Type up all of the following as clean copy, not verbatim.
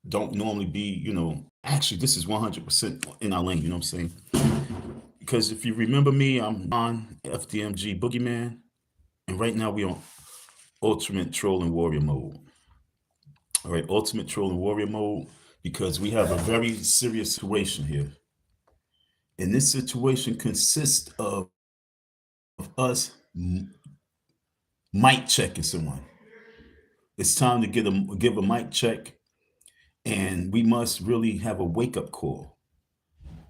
don't normally be, actually, this is 100% in our lane, you know what I'm saying? Because if you remember me, I'm on FDMG Boogeyman, and right now we on Ultimate Troll and Warrior mode. All right, Ultimate Troll and Warrior mode, because we have a very serious situation here. And this situation consists of us mic checking someone. It's time to give a mic check, and we must really have a wake up call.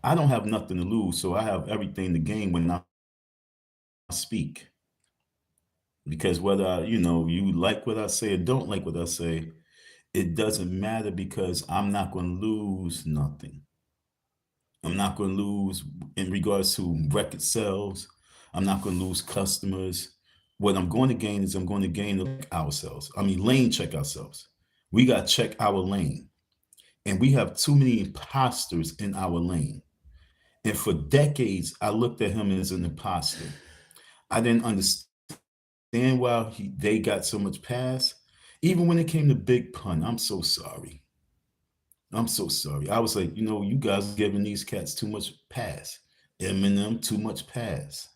I don't have nothing to lose, so I have everything to gain when I speak. Because whether you like what I say or don't like what I say, it doesn't matter because I'm not going to lose nothing. I'm not going to lose in regards to record sales. I'm not going to lose customers. What I'm going to gain is I'm going to gain ourselves. I mean, lane check ourselves. We got to check our lane. And we have too many imposters in our lane. And for decades, I looked at him as an imposter. I didn't understand why they got so much pass. Even when it came to Big Pun, I'm so sorry. I'm so sorry. I was like, you guys are giving these cats too much pass. Eminem, too much pass.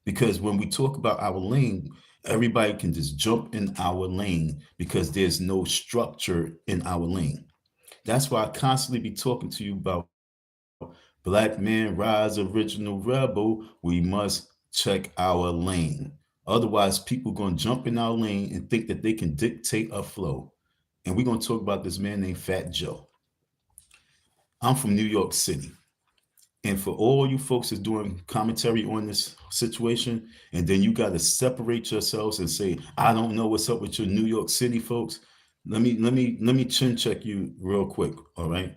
Because when we talk about our lane, everybody can just jump in our lane because there's no structure in our lane. That's why I constantly be talking to you about Black Man Rise, Original Rebel. We must check our lane. Otherwise, people going to jump in our lane and think that they can dictate a flow. And we're going to talk about this man named Fat Joe. I'm from New York City. And for all you folks that's doing commentary on this situation, and then you got to separate yourselves and say, I don't know what's up with your New York City folks. Let me chin check you real quick. All right.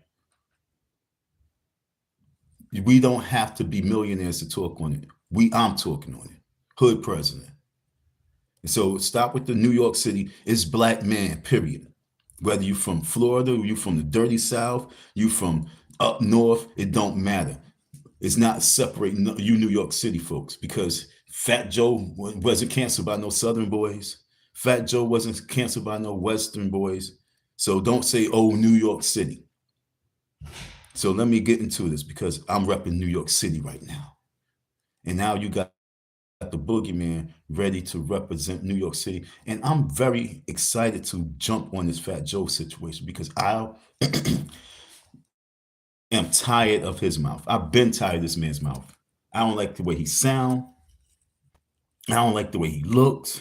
We don't have to be millionaires to talk on it. I'm talking on it. Hood president. And so stop with the New York City. It's black man, period. Whether you from Florida, you from the dirty South, you from up north, it don't matter. It's not separating you New York City folks because Fat Joe wasn't canceled by no Southern boys. Fat Joe wasn't canceled by no Western boys. So don't say, oh, New York City. So let me get into this because I'm repping New York City right now. And now you got the boogeyman ready to represent New York City. And I'm very excited to jump on this Fat Joe situation because I am tired of his mouth. I've been tired of this man's mouth. I don't like the way he sounds. I don't like the way he looks.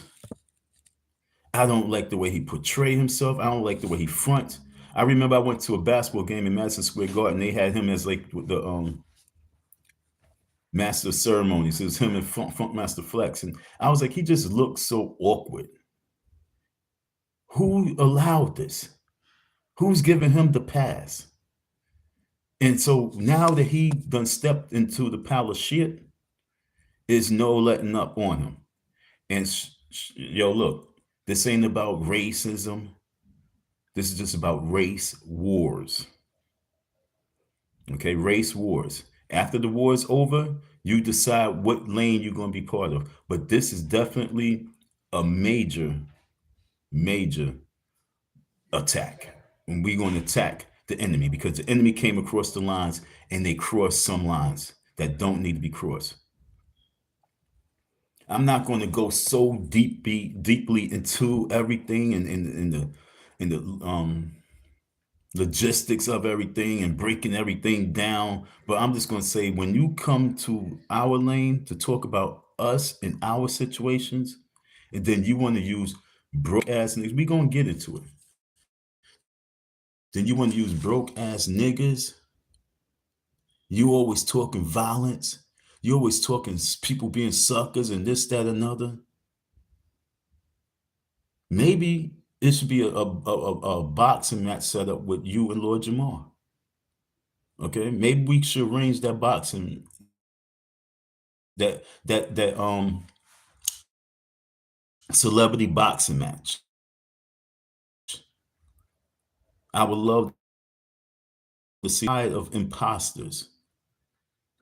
I don't like the way he portray himself. I don't like the way he fronts. I remember I went to a basketball game in Madison Square Garden. They had him as like the master of ceremonies. It was him and Funk Master Flex. And I was like, he just looked so awkward. Who allowed this? Who's giving him the pass? And so now that he done stepped into the pile of shit, is no letting up on him. And yo, look, this ain't about racism. This is just about race wars. Okay, race wars. After the war is over, you decide what lane you're going to be part of. But this is definitely a major, major attack. And we're going to attack the enemy because the enemy came across the lines and they crossed some lines that don't need to be crossed. I'm not going to go so deeply into everything and in the logistics of everything and breaking everything down. But I'm just going to say, when you come to our lane to talk about us and our situations, and then you want to use broke ass niggas, we going to get into it. Then you want to use broke ass niggas. You always talking violence. You always talking people being suckers and this, that, another. Maybe it should be a boxing match set up with you and Lord Jamar. Okay, maybe we should arrange that boxing that celebrity boxing match. I would love to see tired of imposters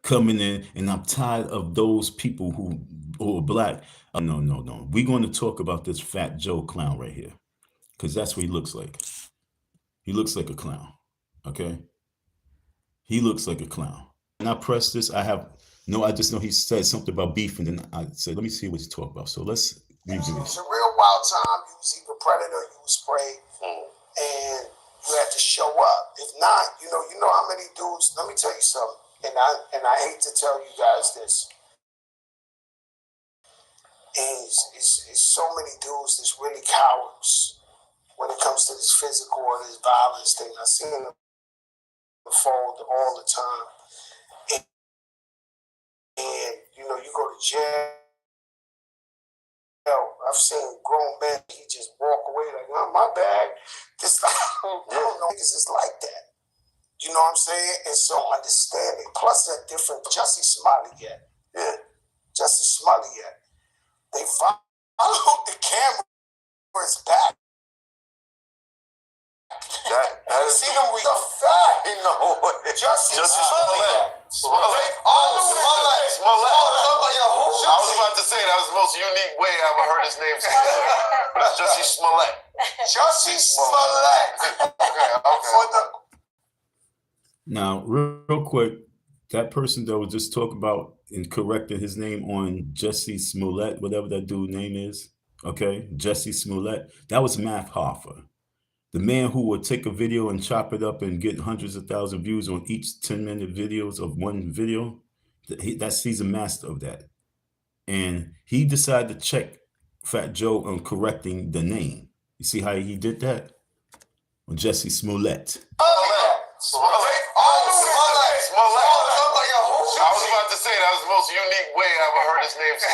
coming in, and I'm tired of those people who are black. No. We're going to talk about this Fat Joe clown right here, because that's what he looks like. He looks like a clown. Okay? He looks like a clown. And I pressed this. I just know he said something about beef, and then I said, let me see what he's talking about. So let's review this. It was a real wild time. You was either predator, you was prey, and you had to show up. If not, you know how many dudes. Let me tell you something, and I hate to tell you guys this. And it's so many dudes that's really cowards when it comes to this physical or this violence thing. I see them fold all the time. And you go to jail. I've seen grown men, he just walk away like, oh, my bad. This, I don't know, niggas is like that. You know what I'm saying? And so understanding. Plus that different Jussie Smollett yet. Yeah. Jussie Smollett yet. They followed the cameras back. That is see them with the fact. You know, Jussie Smollett. Smollett. I was about to say that was the most unique way I ever heard his name said. That's Jussie Smollett. Jussie Smollett. Okay. Now, real quick, that person that was just talking about and correcting his name on Jussie Smollett, whatever that dude's name is, okay, Jussie Smollett, that was Math Hoffa. The man who would take a video and chop it up and get hundreds of thousands of views on each 10-minute videos of one video, he's a master of that. And he decided to check Fat Joe on correcting the name. You see how he did that? On Jussie Smollett. Smollett. I was about to say that was the most unique way I ever heard his name said.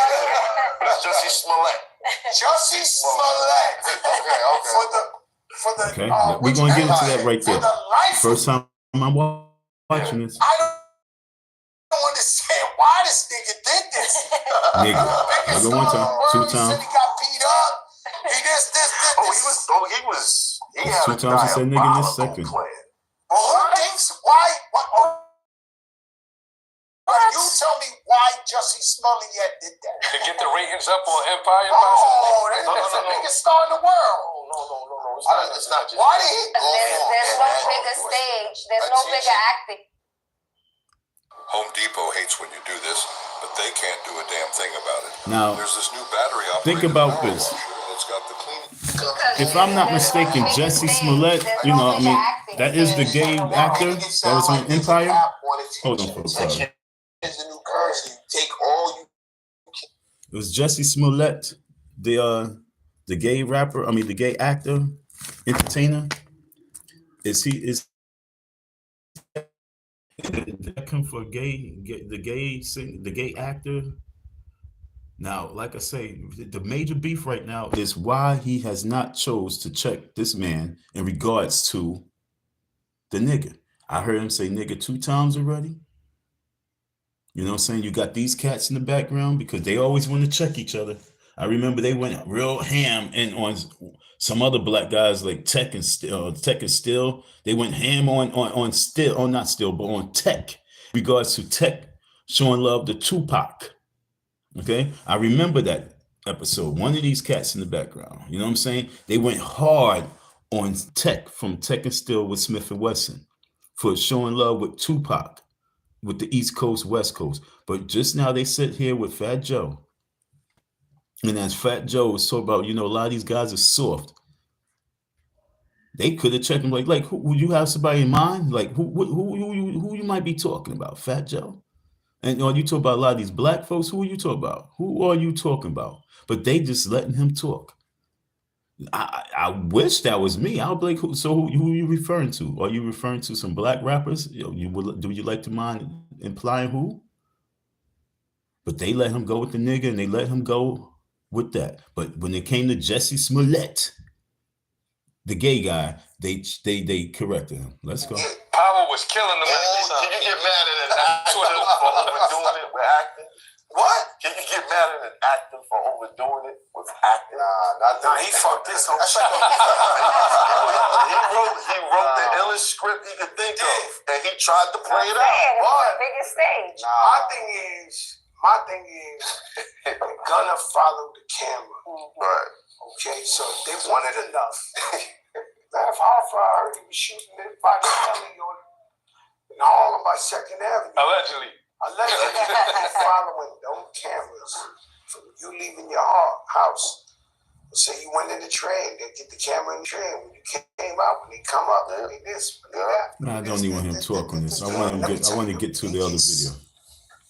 That's Jussie Smollett. Jussie Smollett. Okay, we're going to get into that right there. First time I'm watching this. I don't understand why this nigga did this. Nigga. I go one time, two times. He got beat up. He had two times he said nigga in this second. Who thinks why? You tell me why Jussie Smollett did that. To get the ratings up on Empire? Oh, that's the biggest star in the world. No. It's not just. Why did he? There's no bigger stage. There's no bigger acting. Home Depot hates when you do this, but they can't do a damn thing about it. Now, there's this new battery operated think about this. It's got the clean. If I'm not mistaken, Jussie Smollett, that is the gay actor that was on Empire. Hold on for a second. It was Jussie Smollett, the gay rapper. The gay actor, entertainer. Is that come for the gay actor? Now, like I say, the major beef right now is why he has not chose to check this man in regards to the nigga. I heard him say nigga 2 times already. You know what I'm saying? You got these cats in the background because they always want to check each other. I remember they went real ham and on some other black guys like Tech and Still. They went ham on Still, or not Still, but on Tech. In regards to Tech showing love to Tupac. Okay, I remember that episode. One of these cats in the background. You know what I'm saying? They went hard on Tech from Tech and Still with Smith and Wesson for showing love with Tupac, with the East Coast, West Coast. But just now they sit here with Fat Joe. And as Fat Joe was talking about, a lot of these guys are soft. They could have checked him like, who you have somebody in mind? Like, who you might be talking about, Fat Joe? And you talk about a lot of these black folks. Who are you talking about? Who are you talking about? But they just letting him talk. I wish that was me. I'll be like, who are you referring to? Are you referring to some black rappers? Do you like to mind implying who? But they let him go with the nigga, and they let him go with that. But when it came to Jussie Smollett, the gay guy, they corrected him. Let's go. Power was killing them. Can you get mad at an actor for overdoing it with acting? What? Can you get mad at an actor for overdoing it with acting? Nah, he fucked this whole shit. He wrote the illest script he could think of, and he tried to play it out. What? Biggest stage. My thing is, they're gonna follow the camera. Right. Okay, so they wanted enough. Math Hoffa, I heard he was shooting it by the alley on in all of my Second Avenue. Allegedly. Following those cameras from you leaving your house. So you went in the train, they get the camera in the train. When you came out, when they come up, look at this, look at that. No, I don't even want him to talk on this. I want to get to the other video.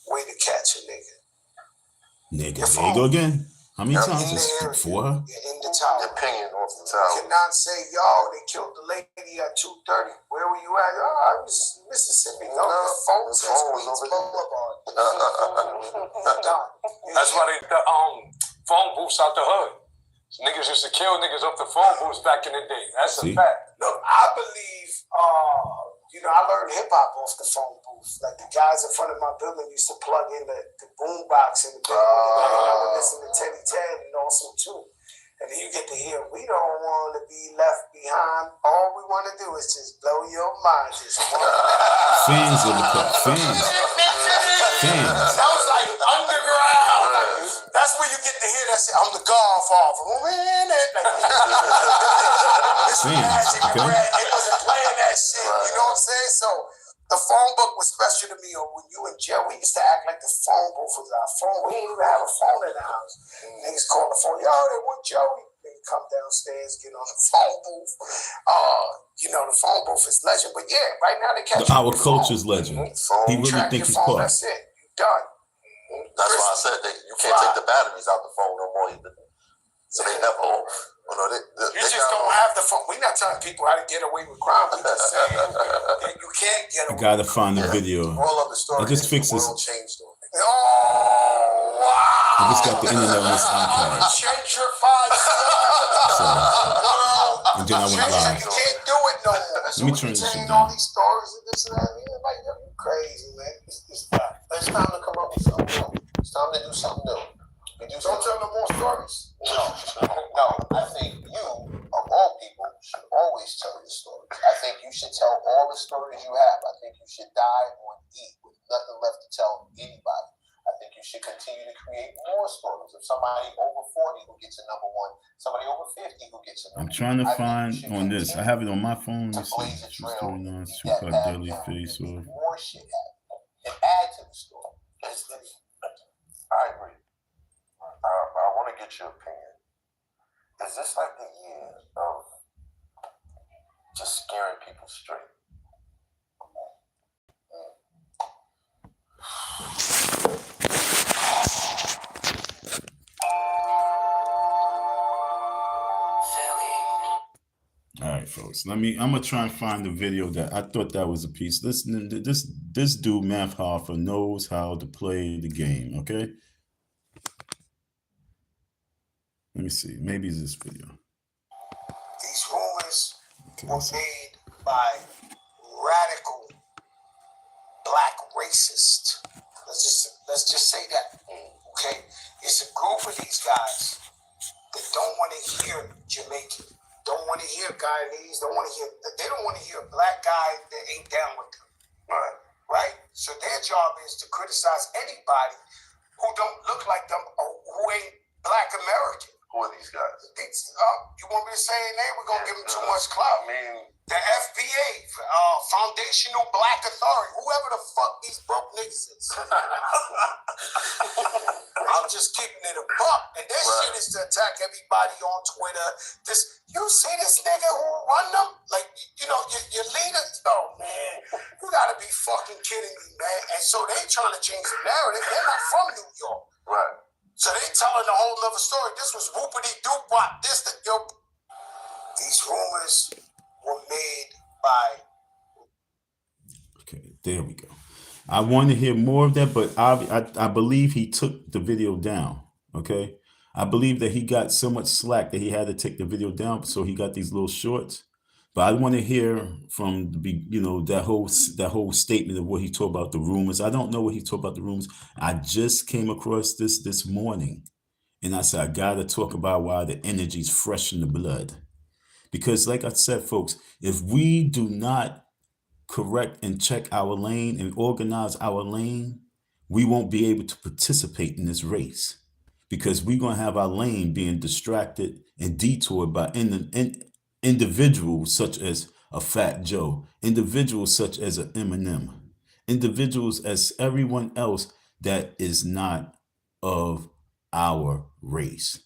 Way to catch a nigga. Nigga, there you go again. How many times? It's 4? You're in the tower. Your opinion off the You tower. cannot say, yo, they killed the lady at 2:30. Where were you at? Oh, I was in Mississippi. No, the phone says Queens Boulevard. Done. That's why the phone booths out the hood. Niggas used to kill niggas off the phone booths back in the day. That's a fact. Look, I believe, I learned hip hop off the phone booth. Like the guys in front of my building used to plug in the boom box in the building. I would listen to Teddy Ted and also too. And then you get to hear, we don't want to be left behind. All we want to do is just blow your mind. Just one. Fans in the cut. Fans. Sounds like underground. That's where you get to hear that shit. I'm the Godfather. It's magic, okay. It wasn't playing that shit. You know what I'm saying? So the phone book was special to me. Or when you in jail, we used to act like the phone booth was our phone. We didn't even have a phone in the house. Niggas call the phone. Yo, they want Joey. They come downstairs, get on the phone booth. The phone booth is legend. But yeah, right now they catch Our culture's legend. He really thinks he's part. That's it. You done. That's why I said that you can't take the batteries out the phone no more either. So they never hold. You just don't have the phone. We're not telling people how to get away with crime. We're just saying that you can't get away. I gotta find the video. All of the story. I just fixed this. The world changed on me. Oh, wow. I just got the internet on this iPad. Gentrified. And then I went live. You can't do it no more. Let me turn this shit all down. these stories and this and that. Like, you're crazy, man. It's time to come up with something new. It's time to do something new. Don't tell no more stories. No. I think you, of all people, should always tell your stories. I think you should tell all the stories you have. I think you should die on E with nothing left to tell anybody. I think you should continue to create more stories of somebody over 40 who gets a number one, somebody over 50 who gets a number one. I'm trying to find on this. I have it on my phone. Let's see. True story, non Tupac Daily Face Off. More shit happen and add to the story. I agree. I want to get your opinion. Is this like the year of just scaring people straight? All right, folks. I'm gonna try and find the video that I thought that was a piece. This dude Math Hoffa knows how to play the game. Okay. Let me see. Maybe it's this video. These rumors were made by radical black racists. Let's just say that. Okay, it's a group of these guys that don't want to hear Jamaican, don't want to hear Guyanese, they don't want to hear a black guy that ain't down with them. Right? So their job is to criticize anybody who don't look like them or who ain't black American. Who are these guys? You want me to say their name? We're going to give them too much clout. The FBA, Foundational Black Authority, whoever the fuck these broke niggas is. I'm just keeping it a buck. And their shit is to attack everybody on Twitter. You see this nigga who run them? Like, your leaders? Oh, man. You got to be fucking kidding me, man. And so they trying to change the narrative. They're not from New York. Right. So they telling a whole nother story. This was whoopity-doop-wop. These rumors were made by... Okay, there we go. I want to hear more of that, but I believe he took the video down. Okay, I believe that he got so much slack that he had to take the video down, so he got these little shorts. But I want to hear from that whole statement of what he talked about the rumors. I don't know what he talked about the rumors. I just came across this morning, and I said I gotta talk about why the energy's fresh in the blood. Because, like I said, folks, if we do not correct and check our lane and organize our lane, we won't be able to participate in this race. Because we're gonna have our lane being distracted and detoured by individuals such as a Fat Joe, individuals such as an Eminem, individuals as everyone else that is not of our race.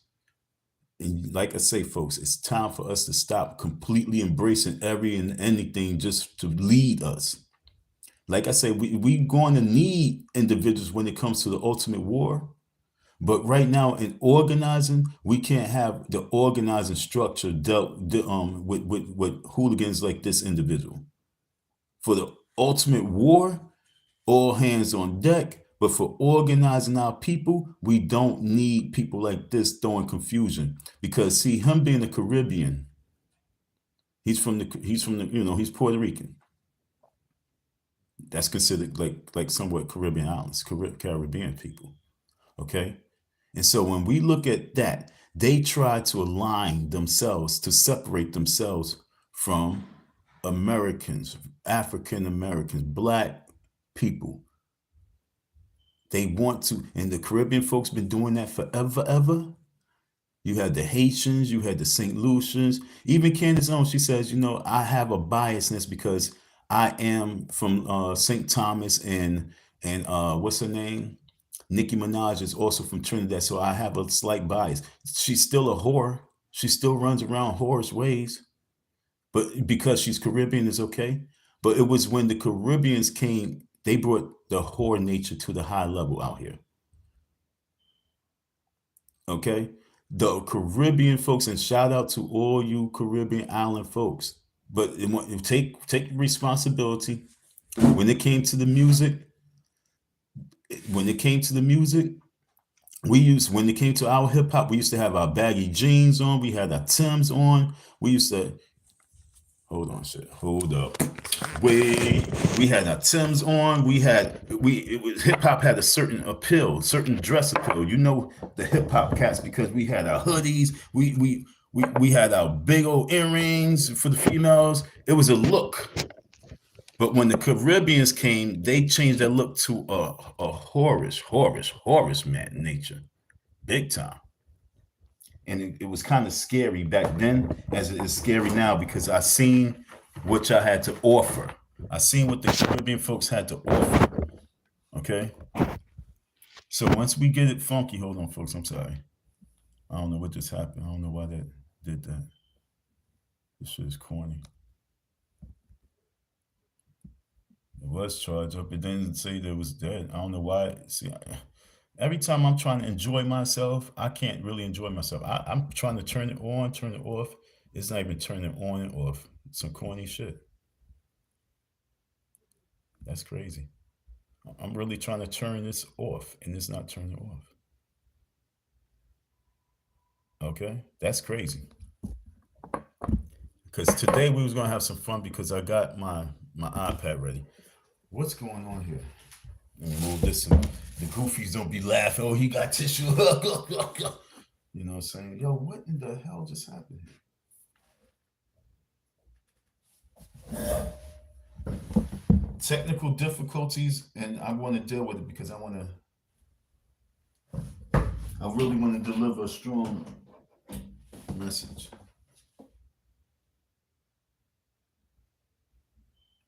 And like I say, folks, it's time for us to stop completely embracing every and anything just to lead us. Like I say, we're going to need individuals when it comes to the ultimate war. But right now in organizing, we can't have the organizing structure dealt with hooligans like this individual. For the ultimate war, all hands on deck. But for organizing our people, we don't need people like this throwing confusion. Because see, him being a Caribbean, he's Puerto Rican. That's considered like somewhat Caribbean islands, Caribbean people. Okay. And so when we look at that, they try to align themselves, to separate themselves from Americans, African Americans, Black people. They want to, and the Caribbean folks been doing that forever. You had the Haitians, you had the St. Lucians, even Candace Owens, she says, I have a biasness because I am from St. Thomas and what's her name? Nicki Minaj is also from Trinidad, so I have a slight bias. She's still a whore. She still runs around whorish ways. But because she's Caribbean, it's okay. But it was when the Caribbeans came, they brought the whore nature to the high level out here. Okay? The Caribbean folks, and shout out to all you Caribbean island folks. But take responsibility. When it came to the music, when it came to our hip hop, we used to have our baggy jeans on. We had our Timbs on. We used to, hold up. We had our Timbs on. Hip hop had a certain appeal, certain dress appeal. The hip hop cats, because we had our hoodies. We had our big old earrings for the females. It was a look. But when the Caribbeans came, they changed their look to a whorish man nature, big time. And it was kind of scary back then, as it is scary now, because I seen what y'all had to offer. I seen what the Caribbean folks had to offer. Okay. So once we get it funky, hold on, folks. I'm sorry. I don't know what just happened. I don't know why that did that. This shit is corny. It was charged up. It didn't say that it was dead. I don't know why. See, every time I'm trying to enjoy myself, I can't really enjoy myself. I'm trying to turn it on, turn it off. It's not even turning on and off. It's some corny shit. That's crazy. I'm really trying to turn this off, and it's not turning off. Okay? That's crazy. Because today we was going to have some fun because I got my iPad ready. What's going on here? Let me move this. The goofies don't be laughing. Oh, he got tissue. You know what I'm saying? Yo, what in the hell just happened here? Technical difficulties, and I want to deal with it because I really want to deliver a strong message.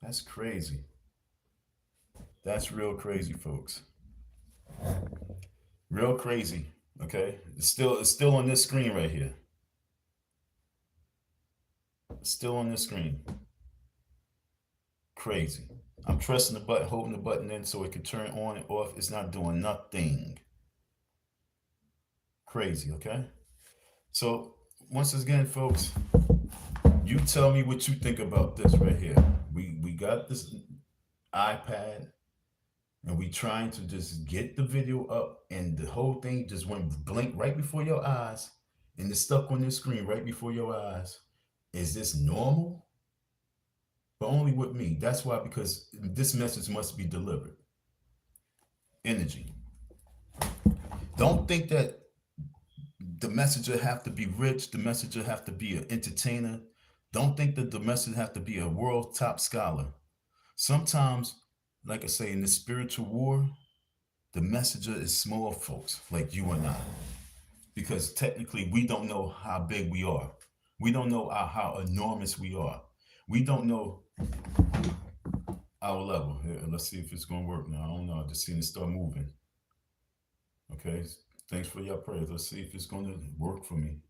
That's crazy. That's real crazy, folks. Real crazy. Okay, it's still on this screen right here. It's still on this screen. Crazy. I'm pressing the button, holding the button in so it can turn on and off. It's not doing nothing. Crazy. Okay. So once again, folks, you tell me what you think about this right here. We got this iPad. And we trying to just get the video up, and the whole thing just went blink right before your eyes, and it's stuck on the screen right before your eyes. Is this normal? But only with me. That's why, because this message must be delivered. Energy. Don't think that the messenger have to be rich. The messenger have to be an entertainer. Don't think that the messenger have to be a world top scholar. Sometimes, like I say, in the spiritual war, the messenger is small folks like you and I. Because technically, we don't know how big we are. We don't know how enormous we are. We don't know our level. Here, let's see if it's going to work now. I don't know. I just seen it start moving. Okay. Thanks for your prayers. Let's see if it's going to work for me.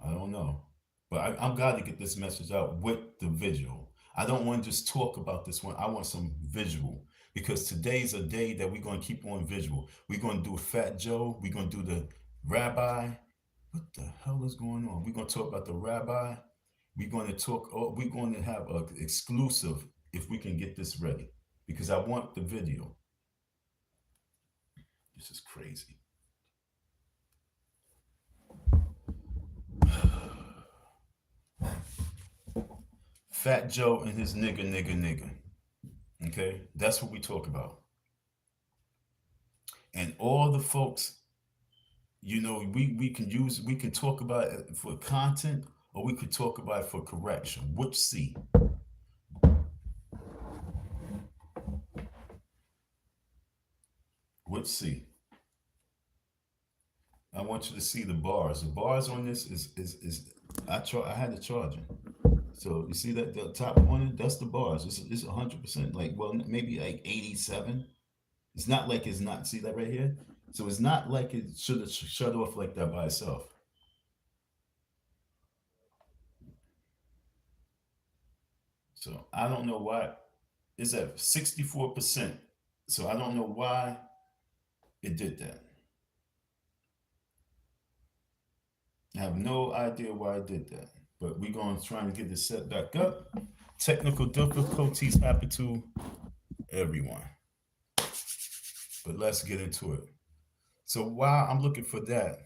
I don't know. But I'm glad to get this message out with the visual. I don't want to just talk about this one. I want some visual, because today's a day that we're going to keep on visual. We're going to do Fat Joe. We're going to do the rabbi. What the hell is going on? We're going to talk about the rabbi. We're going to talk. Oh, we're going to have an exclusive if we can get this ready, because I want the video. This is crazy. Fat Joe and his nigga. Okay, that's what we talk about. And all the folks, you know, we can talk about it for content, or we could talk about it for correction. Which C? Which C? I want you to see the bars. The bars on this is I had to charge it. So you see that the top one, that's the bars. It's 100%, like, well, maybe like 87. It's not like it's not, see that right here? So it's not like it should have shut off like that by itself. So I don't know why. It's at 64%. So I don't know why it did that. I have no idea why I did that. But we're going to try and get this set back up. Technical difficulties happen to everyone. But let's get into it. So while I'm looking for that,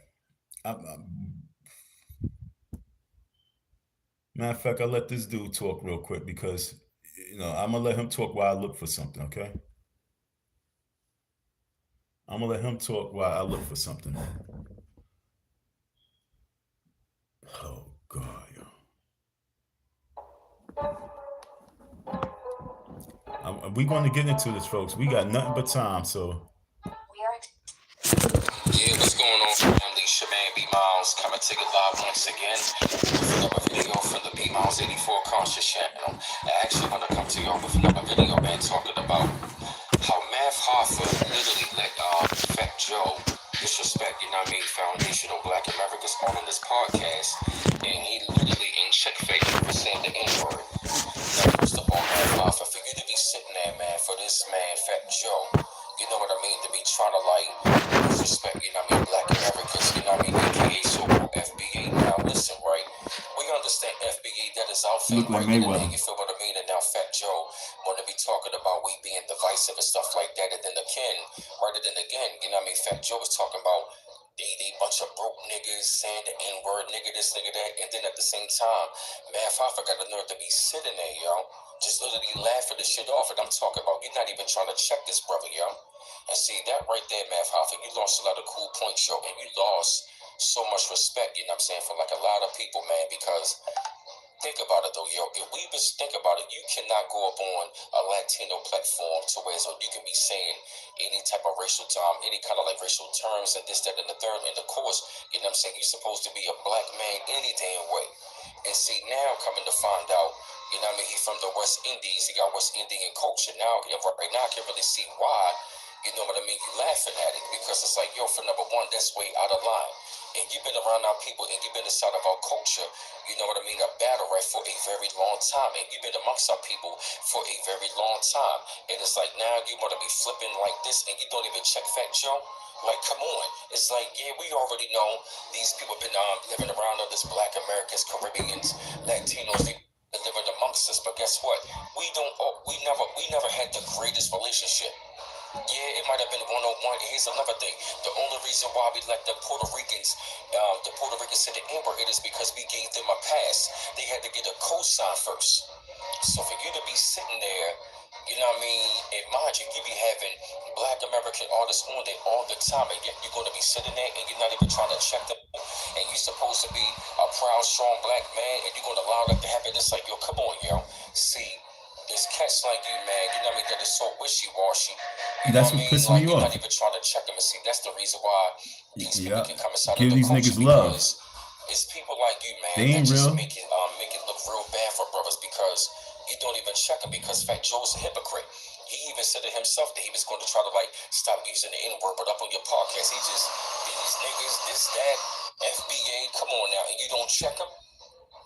matter of fact, I'll let this dude talk real quick, because, you know, I'm going to let him talk while I look for something, okay? I'm going to let him talk while I look for something. Oh, God, yo. We're going to get into this, folks. We got nothing but time, so. Yeah, what's going on, family? It's your man B-Miles coming to you live once again with another video from the B-Miles 84 Conscious channel. I actually want to come to y'all with another video, man, talking about how Math Hoffa literally let Fat Joe disrespect, you know what I mean, foundational Black Americans all in this podcast, and he literally ain't check face for saying the N-word. Now, first of all, Math Hoffa, for you to be sitting there, man, for this man, Fat Joe, you know what I mean, to be trying to, like, disrespect, you know what I mean, Black Americans, you know what I mean, aka so-called FBA. Now, listen, right, we understand FBA, that is our thing, right, and then you feel what I mean, and now Fat Joe want to be talking about we being divisive and stuff like that, and then again, rather than again, you know what I mean, Fat Joe was talking about they bunch of broke niggas saying the N-word, nigga this, nigga that, and then at the same time, Math Hoffa got the nerve to be sitting there, yo, just literally laughing the shit off, and I'm talking about you're not even trying to check this brother, yo. And see, that right there, Math Hoffa, you lost a lot of cool points, yo, and you lost so much respect, you know what I'm saying, for like a lot of people, man, because think about it though, yo, if we just think about it, you cannot go up on a Latino platform to where so you can be saying any type of racial any kind of like racial terms and this, that, and the third, and of course, you know what I'm saying, you're supposed to be a Black man any damn way. And see, now coming to find out, you know what I mean, he's from the West Indies, he got West Indian culture. Now, right now I can really see why, you know what I mean, you laughing at it, because it's like, yo, for number one, that's way out of line. And you've been around our people, and you've been inside of our culture, you know what I mean, a battle, right, for a very long time. And you've been amongst our people for a very long time. And it's like, now you want to be flipping like this, and you don't even check Fat Joe? Like, come on. It's like, yeah, we already know these people been living around us, Black Americans, Caribbeans, Latinos, they living amongst us. But guess what? We never had the greatest relationship. Yeah, it might have been one-on-one. Here's another thing. The only reason why we let the Puerto Ricans say the N-word is because we gave them a pass. They had to get a cosign first. So for you to be sitting there, you know what I mean, and mind you, you be having Black American artists on there all the time, and yet you're going to be sitting there and you're not even trying to check them. And you're supposed to be a proud, strong Black man, and you're going to allow that to happen. It's like, yo, come on, yo. See, it's cats like you, man, you know what I mean, that is so wishy-washy. That's what pisses me off. You're not even trying to check them and see. That's the reason why these people can come inside give of the these culture, niggas love. It's people like you, man, They that ain't just real. make it look real bad for brothers because you don't even check him because Fat Joe's a hypocrite. He even said it himself that he was going to try to like stop using the N-word, but up on your podcast, he just these niggas, this, that, FBA, come on now, and you don't check him.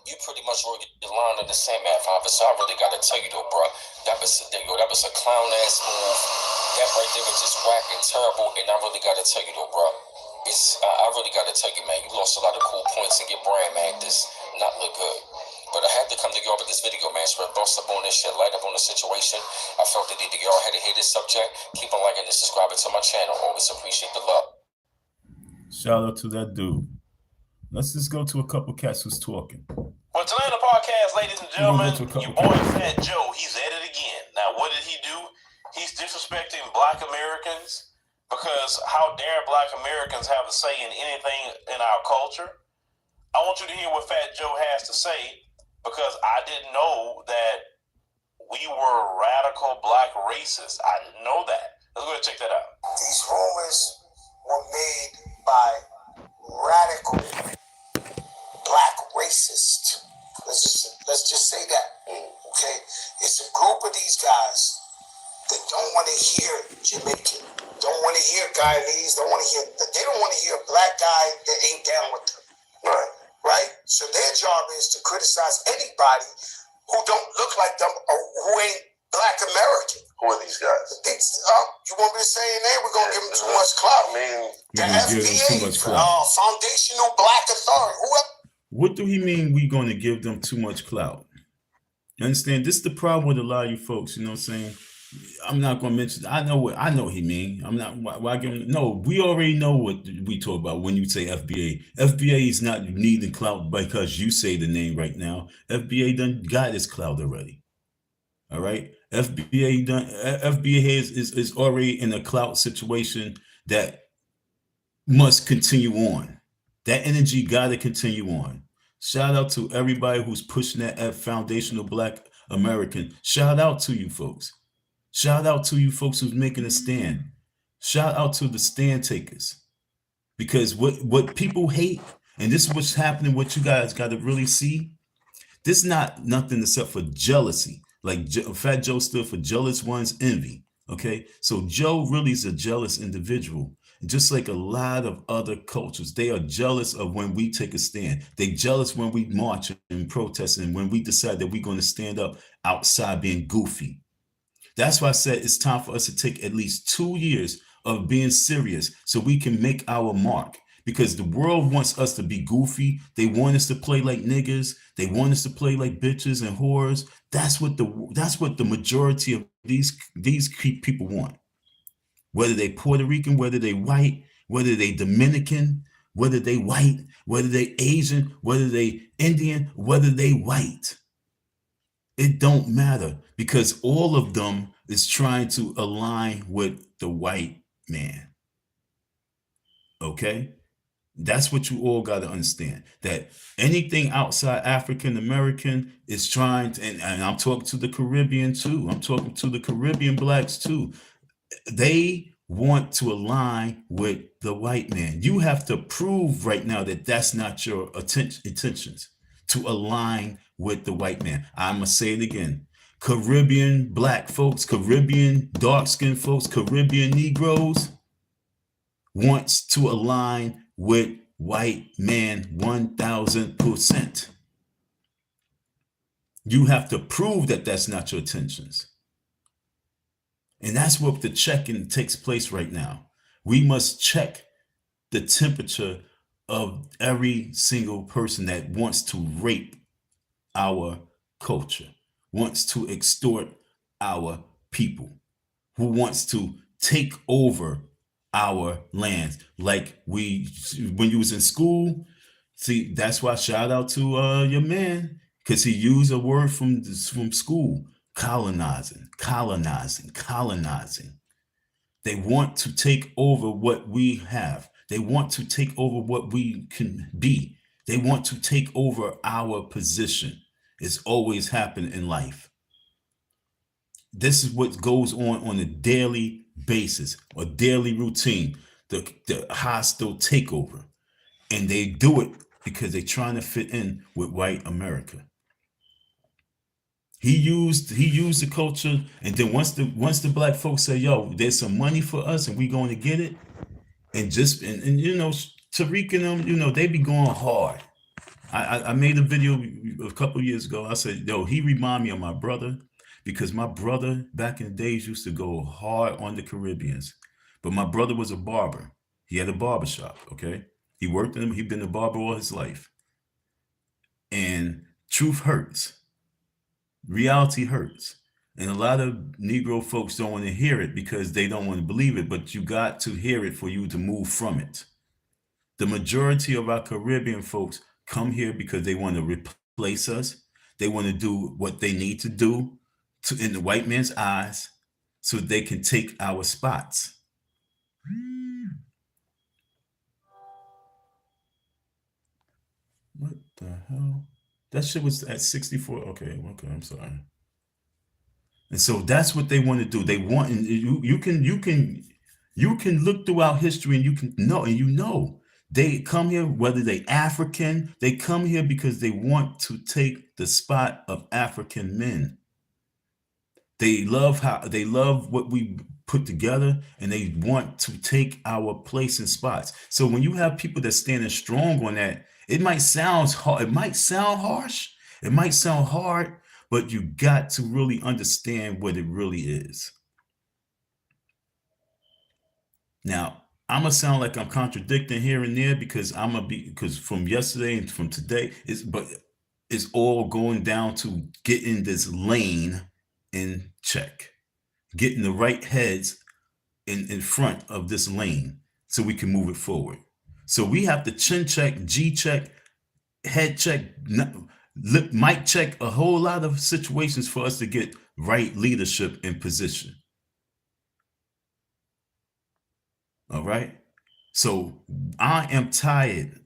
You pretty much wrote your line in the same Math Hoffa, so I really gotta tell you though, bro, that was a clown ass move. That right there was just whack and terrible, and I really gotta tell you though, bro. I really gotta tell you, man, you lost a lot of cool points in your brand, man. This not look good. But I had to come to y'all with this video, man, spread thoughts up on this shit, light up on the situation. I felt that either y'all had to hear this subject. Keep on liking and subscribing to my channel. Always appreciate the love. Shout out to that dude. Let's just go to a couple cats who's talking. Well, today on the podcast, ladies and gentlemen, your boy Fat Joe, he's at it again. Now, what did he do? He's disrespecting Black Americans because how dare Black Americans have a say in anything in our culture? I want you to hear what Fat Joe has to say because I didn't know that we were radical Black racists. I didn't know that. Let's go ahead and check that out. These rumors were made by radical Black racist. Let's just say that. Okay, it's a group of these guys that don't want to hear Jamaican, don't want to hear Guyanese, they don't want to hear a Black guy that ain't down with them. Right. So their job is to criticize anybody who don't look like them or who ain't Black American. Who are these guys? You want me to say your name? We're gonna give them too much clout. I mean, the FBA, Foundational Black Authority. What do he mean we going to give them too much clout? You understand? This is the problem with a lot of you folks, you know what I'm saying? I'm not going to mention, I know he mean. I'm not, why give him, no, we already know what we talk about when you say FBA. FBA is not needing clout because you say the name right now. FBA done got his clout already. All right? FBA is already in a clout situation that must continue on. That energy got to continue on. Shout out to everybody who's pushing that foundational Black American. Shout out to you folks. Shout out to you folks who's making a stand. Shout out to the stand takers. Because what people hate, and this is what's happening, what you guys got to really see, this is not nothing except for jealousy. Like Fat Joe stood for jealous one's envy. Okay, so Joe really is a jealous individual. Just like a lot of other cultures, they are jealous of when we take a stand. They jealous when we march and protest and when we decide that we're going to stand up outside being goofy. That's why I said it's time for us to take at least 2 years of being serious so we can make our mark. Because the world wants us to be goofy. They want us to play like niggas. They want us to play like bitches and whores. That's what the majority of these people want. Whether they Puerto Rican, whether they white, whether they Dominican, whether they white, whether they Asian, whether they Indian, whether they white. It don't matter because all of them is trying to align with the white man. Okay? That's what you all got to understand. That anything outside African American is trying to, and I'm talking to the Caribbean too. I'm talking to the Caribbean Blacks too. They want to align with the white man. You have to prove right now that that's not your intentions, to align with the white man. I'm going to say it again. Caribbean Black folks, Caribbean dark-skinned folks, Caribbean Negroes wants to align with white man 1000%. You have to prove that that's not your intentions. And that's what the checking takes place right now. We must check the temperature of every single person that wants to rape our culture, wants to extort our people, who wants to take over our lands. Like when you was in school, see, that's why shout out to your man, because he used a word from school. Colonizing. They want to take over what we have. They want to take over what we can be. They want to take over our position. It's always happened in life. This is what goes on a daily basis or daily routine, the hostile takeover. And they do it because they're trying to fit in with white America. He used the culture, and then once the black folks say, yo, there's some money for us and we going to get it, and you know, Tariq and them, you know, they be going hard. I made a video a couple of years ago. I said, yo, he remind me of my brother, because my brother back in the days used to go hard on the Caribbeans. But my brother was a barber. He had a barber shop, okay? He worked in them. He'd been a barber all his life. And truth hurts. Reality hurts. And a lot of Negro folks don't want to hear it because they don't want to believe it, but you got to hear it for you to move from it. The majority of our Caribbean folks come here because they want to replace us. They want to do what they need to do in the white man's eyes so they can take our spots. What the hell? That shit was at 64. Okay, I'm sorry. And so that's what they want to do. They want, and you can look throughout history and you can know, and you know, they come here, whether they African, they come here because they want to take the spot of African men. They love what we put together, and they want to take our place in spots. So when you have people that standing strong on that, it might sound hard, it might sound harsh, it might sound hard, but you got to really understand what it really is. Now, I'm gonna sound like I'm contradicting here and there because because from yesterday and from today, it's all going down to getting this lane in check, getting the right heads in front of this lane so we can move it forward. So we have to chin check, G check, head check, mic check, a whole lot of situations for us to get right leadership in position. All right. So I am tired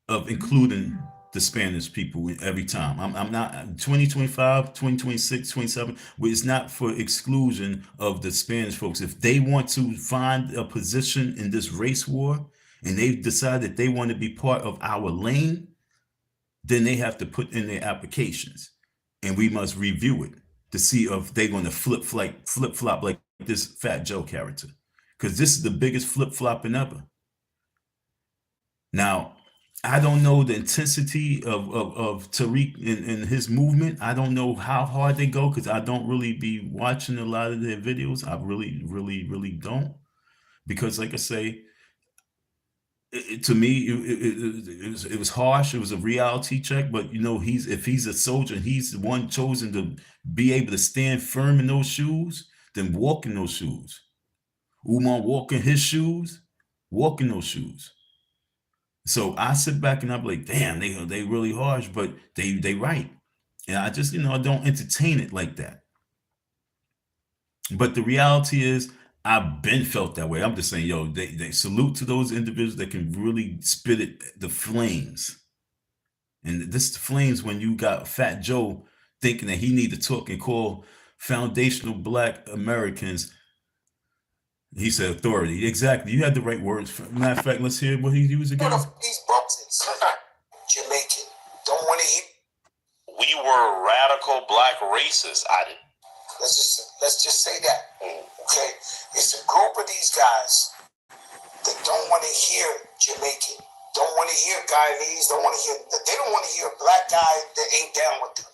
of including the Spanish people every time. I'm not 2025, 2026, 27. It's not for exclusion of the Spanish folks. If they want to find a position in this race war and they decide that they want to be part of our lane, then they have to put in their applications, and we must review it to see if they're going to flip flop like this Fat Joe character. Because this is the biggest flip-flopping ever. Now, I don't know the intensity of Tariq and his movement. I don't know how hard they go because I don't really be watching a lot of their videos. I really don't. Because like I say, to me, it was harsh. It was a reality check. But, you know, if he's a soldier, he's the one chosen to be able to stand firm in those shoes, then walk in those shoes. Umar walk in his shoes, walk in those shoes. So I sit back and I'm like, damn, they really harsh, but they right. And I just, you know, I don't entertain it like that. But the reality is, I've been felt that way. I'm just saying, yo, they salute to those individuals that can really spit it, the flames. And this flames when you got Fat Joe thinking that he need to talk and call foundational Black Americans. He said authority. Exactly. You had the right words. Matter of fact, let's hear what he used again. These bumpers, Jamaican, don't want to hear. We were radical Black racists. I didn't. Let's just say that. Okay, it's a group of these guys that don't want to hear Jamaican, don't want to hear Guyanese, they don't want to hear a Black guy that ain't down with them.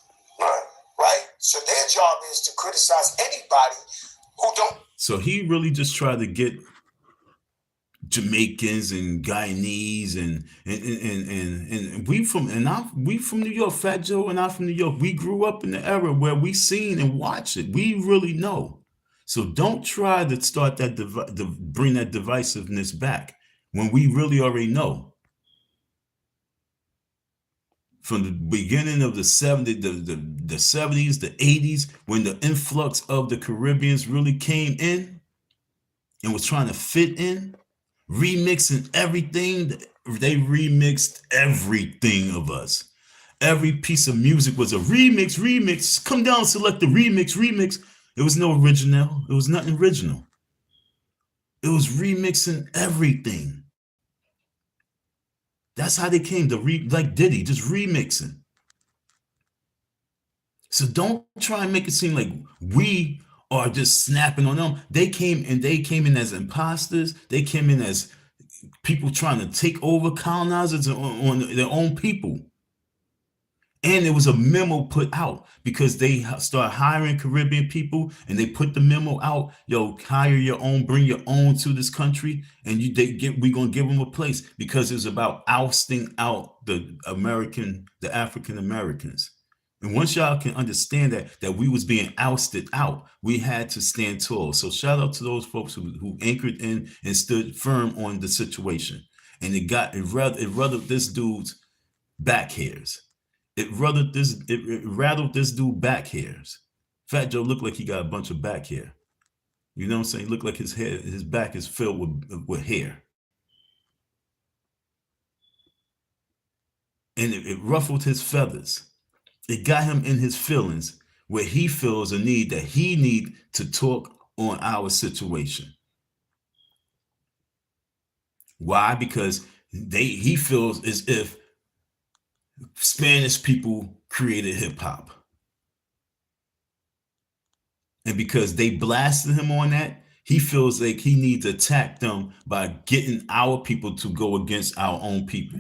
Right? So their job is to criticize anybody who don't. So he really just tried to get Jamaicans and Guyanese and we from New York. Fat Joe and I from New York. We grew up in the era where we seen and watched it. We really know. So don't try to start that bring that divisiveness back when we really already know. From the beginning of the 70s, the 70s, the 80s, when the influx of the Caribbeans really came in and was trying to fit in, remixing everything, they remixed everything of us. Every piece of music was a remix. Come down, select the remix. It was no original. It was nothing original. It was remixing everything. That's how they came to like Diddy, just remixing. So don't try and make it seem like we are just snapping on them. They came in as imposters. They came in as people trying to take over, colonizers on their own people. And there was a memo put out because they start hiring Caribbean people, and they put the memo out, yo, hire your own, bring your own to this country, and we're gonna give them a place, because it's about ousting out the African Americans. And once y'all can understand that we was being ousted out, we had to stand tall. So shout out to those folks who anchored in and stood firm on the situation. And it rattled this dude's back hairs. It rattled this dude back hairs. Fat Joe looked like he got a bunch of back hair. You know what I'm saying? He looked like his back is filled with hair. And it ruffled his feathers. It got him in his feelings, where he feels a need that he need to talk on our situation. Why? Because he feels as if Spanish people created hip hop. And because they blasted him on that, he feels like he needs to attack them by getting our people to go against our own people.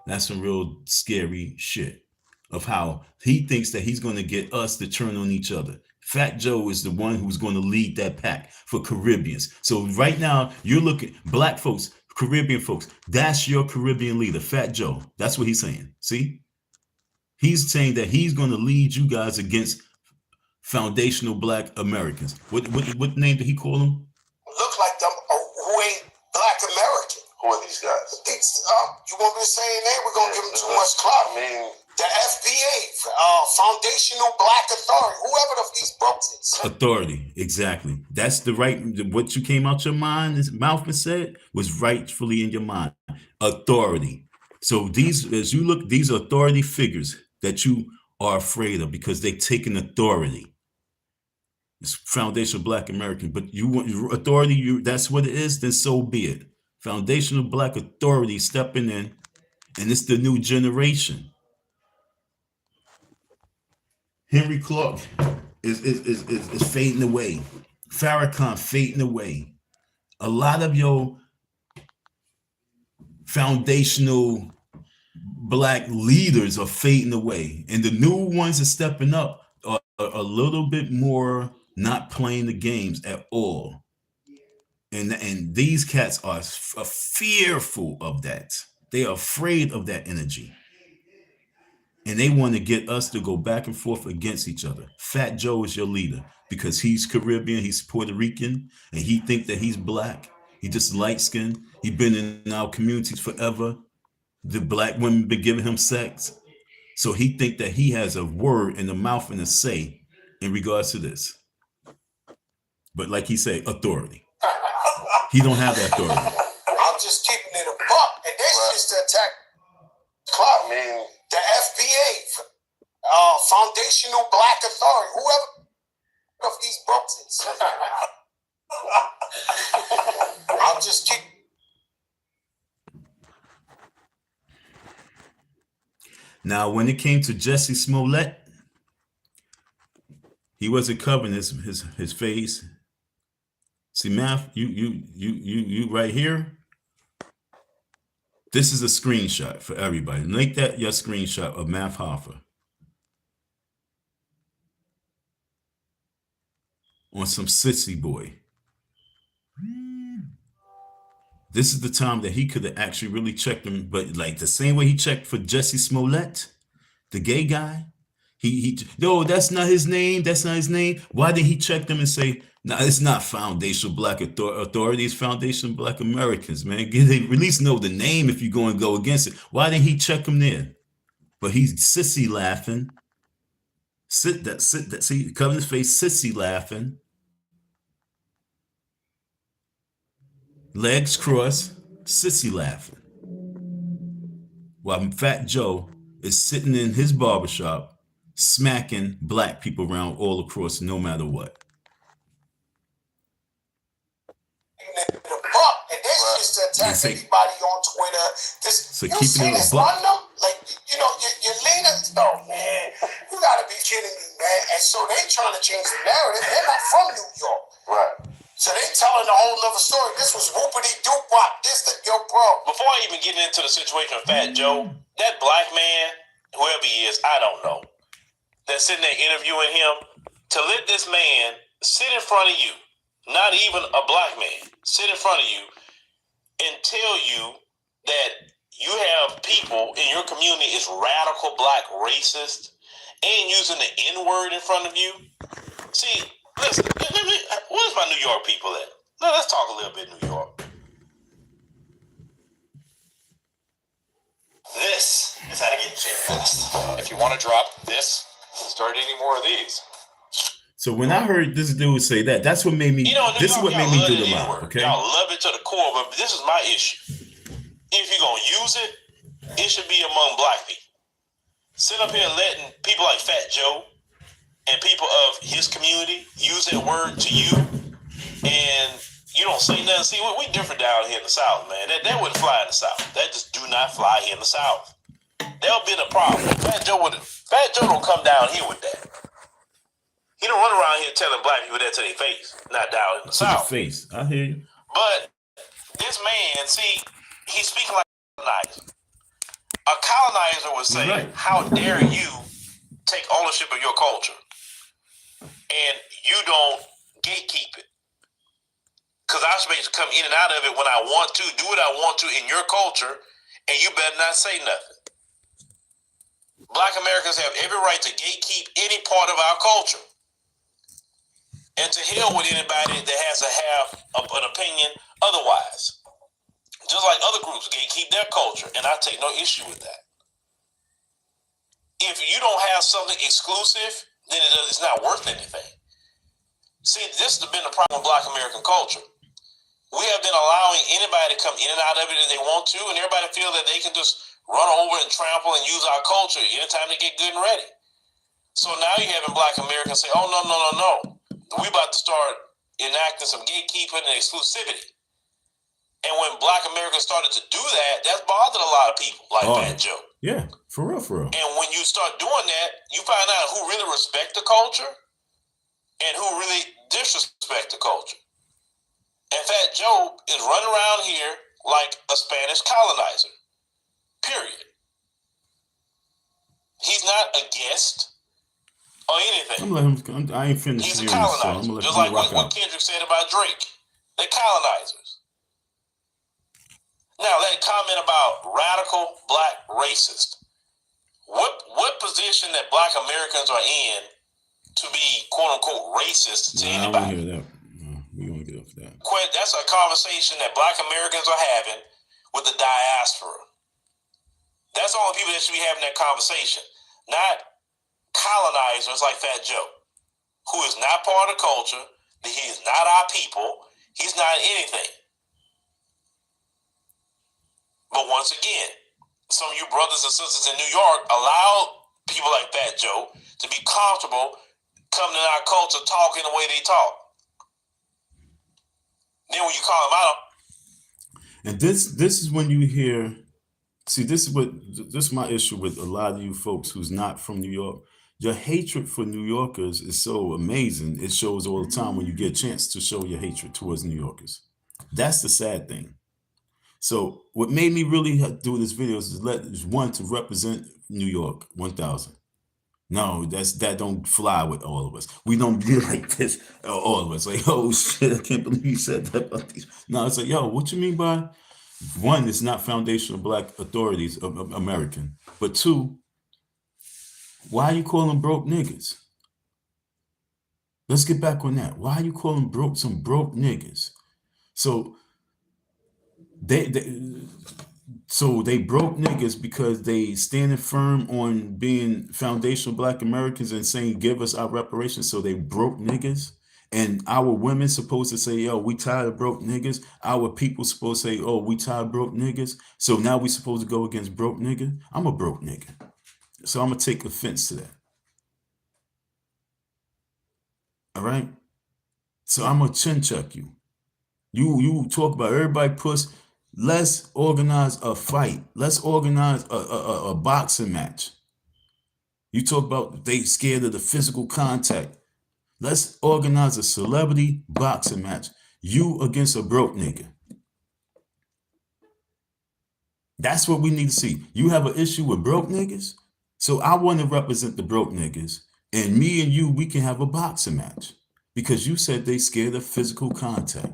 That's some real scary shit of how he thinks that he's going to get us to turn on each other. Fat Joe is the one who's going to lead that pack for Caribbeans. So right now, you're looking, black folks, Caribbean folks, that's your Caribbean leader, Fat Joe. That's what he's saying. See? He's saying that he's going to lead you guys against foundational black Americans. What name did he call them? Look like them who ain't black American. Who are these guys? You want me to say their name? We're going to give them too much clout. I mean, the FBA, Foundational Black Authority, whoever these books is. Authority, exactly. That's the right, what you came out your mouth and said was rightfully in your mind. Authority. So as you look, these are authority figures that you are afraid of because they take an authority. It's foundational black American, but you want your authority, that's what it is, then so be it. Foundational black authority stepping in, and it's the new generation. Henry Clark is fading away. Farrakhan fading away. A lot of your foundational black leaders are fading away, and the new ones are stepping up are a little bit more not playing the games at all. And these cats are fearful of that. They are afraid of that energy. And they want to get us to go back and forth against each other. Fat Joe is your leader because he's Caribbean, he's Puerto Rican, and he think that he's black. He just light-skinned. He's been in our communities forever. The black women been giving him sex. So he think that he has a word in the mouth and a say in regards to this. But like he say, authority. He don't have that authority. I'm just keeping it a buck, and this is to attack Clark. I mean, the FBA, Foundational Black Authority, whoever of these books is. I'm just keeping. Now, when it came to Jussie Smollett, he wasn't covering his face. See, Math, you right here. This is a screenshot for everybody. Make that your screenshot of Math Hoffa on some sissy boy. This is the time that he could have actually really checked him, but like the same way he checked for Jussie Smollett, the gay guy. No, that's not his name. That's not his name. Why did he check them and say, no, it's not foundational black authority, it's foundational black Americans, man. They at least know the name if you're going to go against it. Why didn't he check them there? But he's sissy laughing. See, cover his face, sissy laughing. Legs crossed, sissy laughing. While Fat Joe is sitting in his barbershop smacking black people around all across no matter what. And this is to attack They say- anybody on Twitter. So You keeping see it a this buck. on them? Like, you know, your leaders, oh man, you gotta be kidding me, man. And so they trying to change the narrative. They're not from New York. Right. So they telling a whole nother story. This was whoopity doop wop. This the yo, bro. Before I even get into the situation of Fat Joe, that black man, whoever he is, I don't know, that's sitting there interviewing him, to let this man sit in front of you, not even a black man, sit in front of you and tell you that you have people in your community is radical black racist and using the N-word in front of you. See, listen, where's my New York people at? Now, let's talk a little bit New York. This is how to get shit fast. If you want to drop this, start eating more of these. So when I heard this dude say that, that's what made me. You know, This is what made me do the N-word. live. Okay. Y'all love it to the core, but this is my issue. If you're gonna use it, it should be among black people. Sit up here letting people like Fat Joe and people of his community use that word to you, and you don't say nothing. See, we different down here in the South, man. That wouldn't fly in the South. That just do not fly here in the South. That'll be the problem. Fat Joe don't come down here with that. He don't run around here telling black people that to their face. Not down in the To the South. face. I hear you. But this man, see, he's speaking like a colonizer. A colonizer would say, Right. how dare you take ownership of your culture and you don't gatekeep it? Because I'm supposed to come in and out of it when I want to, do what I want to in your culture, and you better not say nothing. Black Americans have every right to gatekeep any part of our culture. And to hell with anybody that has to have an opinion otherwise. Just like other groups gatekeep their culture, and I take no issue with that. If you don't have something exclusive, then it's not worth anything. See, this has been the problem with Black American culture. We have been allowing anybody to come in and out of it as they want to, and everybody feel that they can just run over and trample and use our culture anytime they get good and ready. So now you're having Black Americans say, oh, no. We about to start enacting some gatekeeping and exclusivity. And when Black Americans started to do that, that's bothered a lot of people, like Fat Joe. Yeah, for real. And when you start doing that, you find out who really respect the culture and who really disrespect the culture. And Fat Joe is running around here like a Spanish colonizer. Period. He's not a guest or anything. I'm letting him. I ain't finished. He's a hearing this, so I'm colonizer. gonna let Just him like rock what out. Kendrick said about Drake. They're colonizers. Now, let comment about radical black racist. What position that Black Americans are in to be quote unquote racist to Nah, I don't anybody? hear that. No, we don't get off that. That's a conversation that Black Americans are having with the diaspora. That's the only people that should be having that conversation, not colonizers like Fat Joe, who is not part of the culture. He is not our people. He's not anything. But once again, some of you brothers and sisters in New York allow people like Fat Joe to be comfortable coming in our culture talking the way they talk. Then when you call them out, And this is when you hear. See, this is my issue with a lot of you folks who's not from New York. Your hatred for New Yorkers is so amazing. It shows all the time when you get a chance to show your hatred towards New Yorkers. That's the sad thing. So what made me really do this video is to represent New York 1000. No, that don't fly with all of us. We don't be like this, all of us. Like, oh shit, I can't believe you said that about these. No, it's like, yo, what you mean by one, it's not foundational black authorities of American. But two, why are you calling broke niggas? Let's get back on that. Why are you calling some broke niggas? So they broke niggas because they standing firm on being foundational black Americans and saying give us our reparations. So they broke niggas. And our women supposed to say, yo, we tired of broke niggas. Our people supposed to say, oh, we tired of broke niggas. So now we supposed to go against broke nigga. I'm a broke nigga. So I'm going to take offense to that. All right? So I'm going to chin check you. You talk about everybody puss. Let's organize a fight. Let's organize a boxing match. You talk about they scared of the physical contact. Let's organize a celebrity boxing match. You against a broke nigga. That's what we need to see. You have an issue with broke niggas? So I want to represent the broke niggas. And me and you, we can have a boxing match. Because you said they scared of physical contact.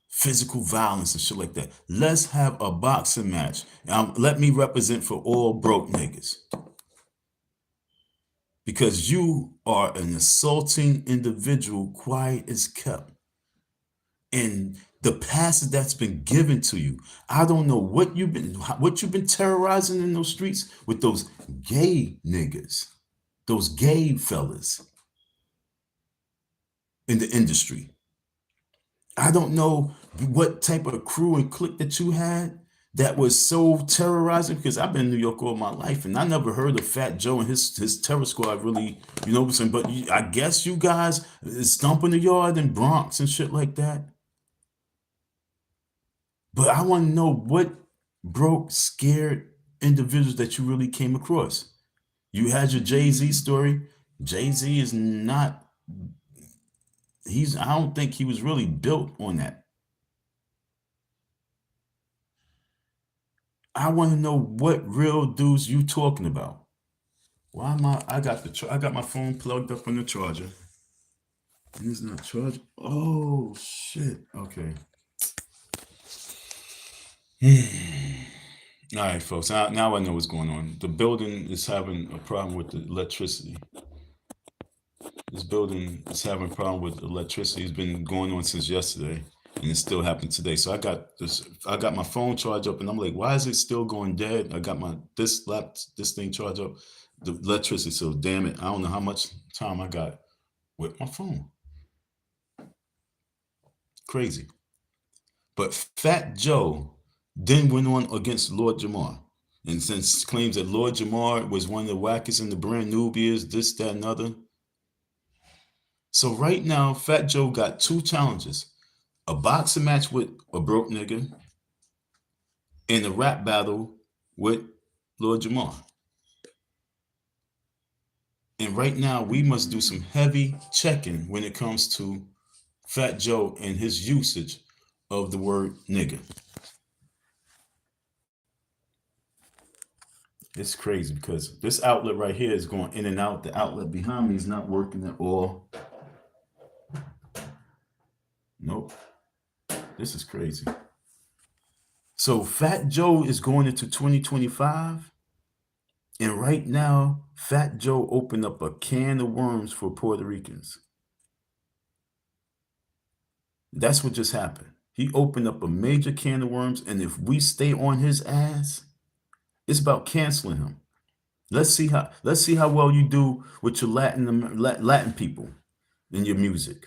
Physical violence and shit like that. Let's have a boxing match. Let me represent for all broke niggas. Because you are an assaulting individual, quiet as kept. And the passage that's been given to you, I don't know what you've been terrorizing in those streets with those gay niggas, those gay fellas in the industry. I don't know what type of crew and clique that you had that was so terrorizing, because I've been in New York all my life and I never heard of Fat Joe and his terror squad really, you know what I'm saying? But I guess you guys stomping the yard in Bronx and shit like that. But I want to know what broke, scared individuals that you really came across. You had your Jay-Z story. Jay-Z is not, I don't think he was really built on that. I want to know what real dudes you talking about. Why am I got my phone plugged up on the charger. And it's not charged. Oh shit. Okay. All right, folks. Now I know what's going on. The building is having a problem with the electricity. This building is having a problem with electricity. It's been going on since yesterday, and it's still happening today. So I got my phone charged up, and I'm like, why is it still going dead? I got this thing charged up, the electricity. So damn it, I don't know how much time I got with my phone. Crazy. But Fat Joe then went on against Lord Jamar, and since claims that Lord Jamar was one of the wackest in the brand Nubians, this, that, and other. So right now, Fat Joe got two challenges: a boxing match with a broke nigga and a rap battle with Lord Jamar. And right now, we must do some heavy checking when it comes to Fat Joe and his usage of the word nigga. It's crazy because this outlet right here is going in and out. The outlet behind me is not working at all. Nope. This is crazy. So Fat Joe is going into 2025. And right now, Fat Joe opened up a can of worms for Puerto Ricans. That's what just happened. He opened up a major can of worms. And if we stay on his ass, it's about canceling him. Let's see how well you do with your Latin people in your music.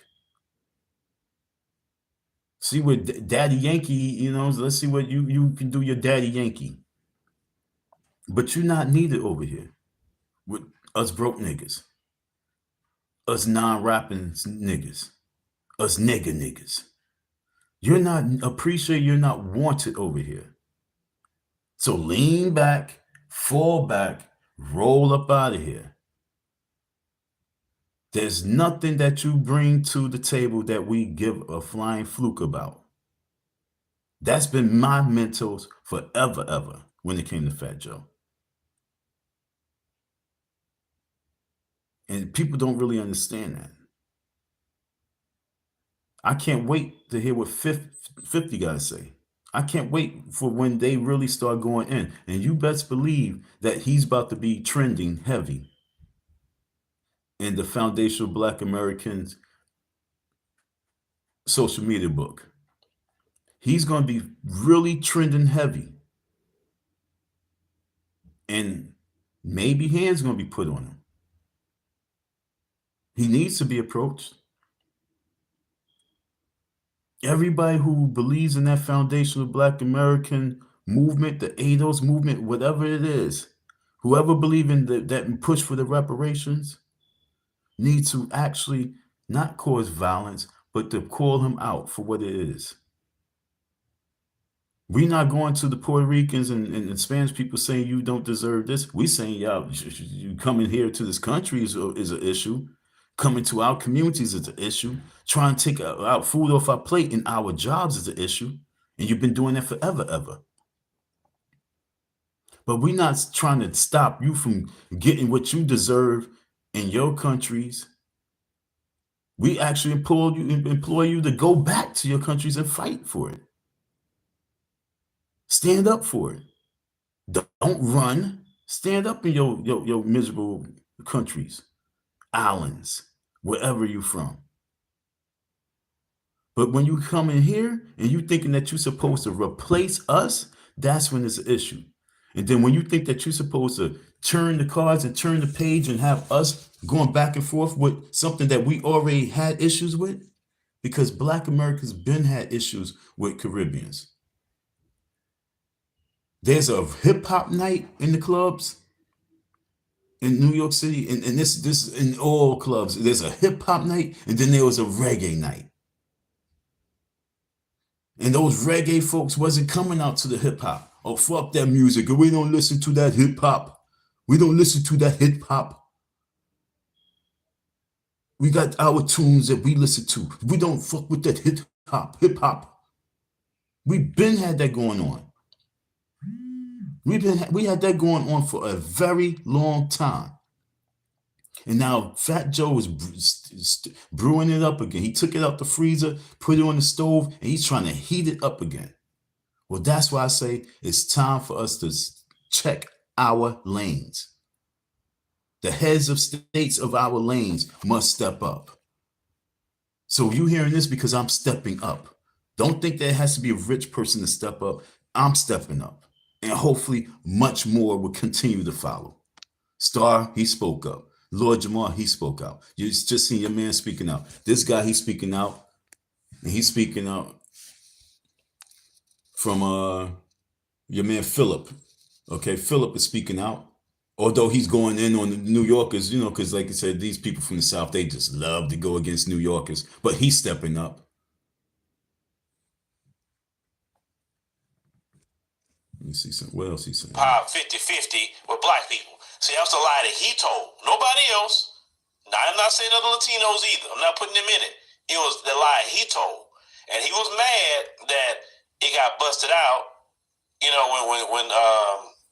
See what Daddy Yankee, let's see what you can do your Daddy Yankee. But you're not needed over here with us broke niggas, us non-rapping niggas, us niggas. You're not appreciated, you're not wanted over here. So lean back, fall back, roll up out of here. There's nothing that you bring to the table that we give a flying fluke about. That's been my mentos forever, ever, when it came to Fat Joe. And people don't really understand that. I can't wait to hear what 50 guys say. I can't wait for when they really start going in. And you best believe that he's about to be trending heavy in the Foundational Black Americans social media book. He's going to be really trending heavy. And maybe hands going to be put on him. He needs to be approached. Everybody who believes in that Foundational Black American movement, the ADOS movement, whatever it is, whoever believes in that push for the reparations, needs to actually not cause violence, but to call him out for what it is. We're not going to the Puerto Ricans and Spanish people saying you don't deserve this. We saying, y'all, you coming here to this country is an issue. Coming to our communities is an issue. Trying to take out food off our plate in our jobs is an issue. And you've been doing that forever, ever. But we're not trying to stop you from getting what you deserve in your countries. We actually employ you to go back to your countries and fight for it. Stand up for it. Don't run. Stand up in your miserable countries, islands, wherever you're from. But when you come in here and you thinking that you're supposed to replace us, that's when it's an issue. And then when you think that you're supposed to turn the cards and turn the page and have us going back and forth with something that we already had issues with, because Black Americans been had issues with Caribbeans. There's a hip hop night in the clubs in New York City, and this in all clubs. There's a hip hop night, and then there was a reggae night. And those reggae folks wasn't coming out to the hip hop. Oh, fuck that music. We don't listen to that hip hop. We don't listen to that hip hop. We got our tunes that we listen to. We don't fuck with that hip hop. We've been had that going on. We had that going on for a very long time. And now Fat Joe is brewing it up again. He took it out the freezer, put it on the stove, and he's trying to heat it up again. Well, that's why I say it's time for us to check our lanes. The heads of states of our lanes must step up. So you hearing this because I'm stepping up. Don't think there has to be a rich person to step up. I'm stepping up. And hopefully much more will continue to follow. Star, he spoke up. Lord Jamar, he spoke out. You just seen your man speaking out. This guy, he's speaking out. And he's speaking out from your man Philip. Okay, Philip is speaking out. Although he's going in on the New Yorkers, you know, because like I said, these people from the South, they just love to go against New Yorkers. But he's stepping up. Let me see something. What else he's saying? 50-50 with black people. See, that was the lie that he told. Nobody else. Now, I'm not saying other Latinos either. I'm not putting them in it. It was the lie he told. And he was mad that it got busted out, you know, when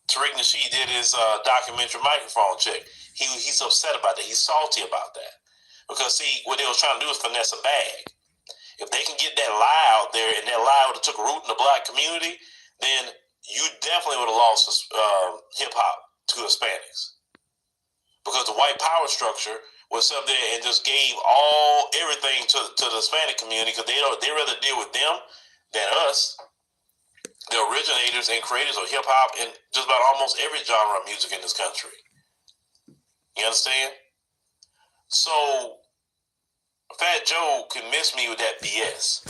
Tariq Nasheed did his documentary microphone check. He's upset about that. He's salty about that. Because, see, what they was trying to do is finesse a bag. If they can get that lie out there and that lie would have took root in the black community, then you definitely would have lost hip-hop to Hispanics. Because the white power structure was up there and just gave everything to the Hispanic community because they rather deal with them than us, the originators and creators of hip-hop and just about almost every genre of music in this country. You understand? So, Fat Joe can miss me with that BS.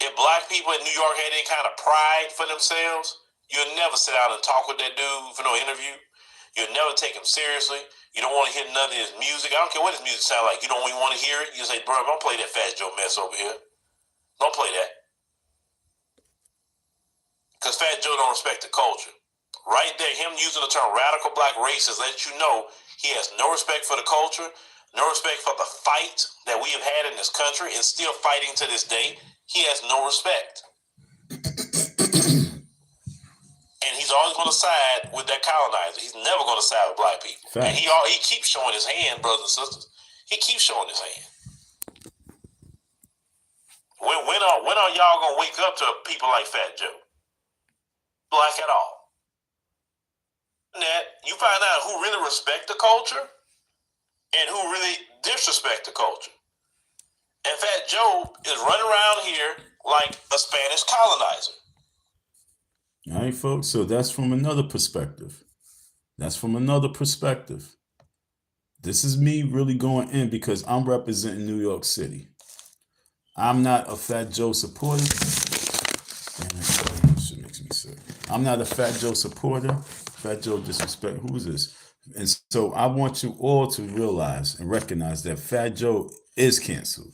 If black people in New York had any kind of pride for themselves, you'll never sit down and talk with that dude for no interview. You'll never take him seriously. You don't want to hear none of his music. I don't care what his music sounds like. You don't even want to hear it. You say, bro, don't play that Fat Joe mess over here. Don't play that. Because Fat Joe don't respect the culture. Right there, him using the term radical black racist lets you know he has no respect for the culture, no respect for the fight that we have had in this country and still fighting to this day. He has no respect. And he's always going to side with that colonizer. He's never going to side with black people. Thanks. And he keeps showing his hand, brothers and sisters. He keeps showing his hand. When are y'all going to wake up to people like Fat Joe? Black at all. That you find out who really respect the culture and who really disrespect the culture. And Fat Joe is running around here like a Spanish colonizer. All right, folks. So that's from another perspective. This is me really going in because I'm representing New York City. I'm not a Fat Joe supporter. Shit makes me sick. I'm not a Fat Joe supporter. Fat Joe disrespect. Who is this? And so I want you all to realize and recognize that Fat Joe is canceled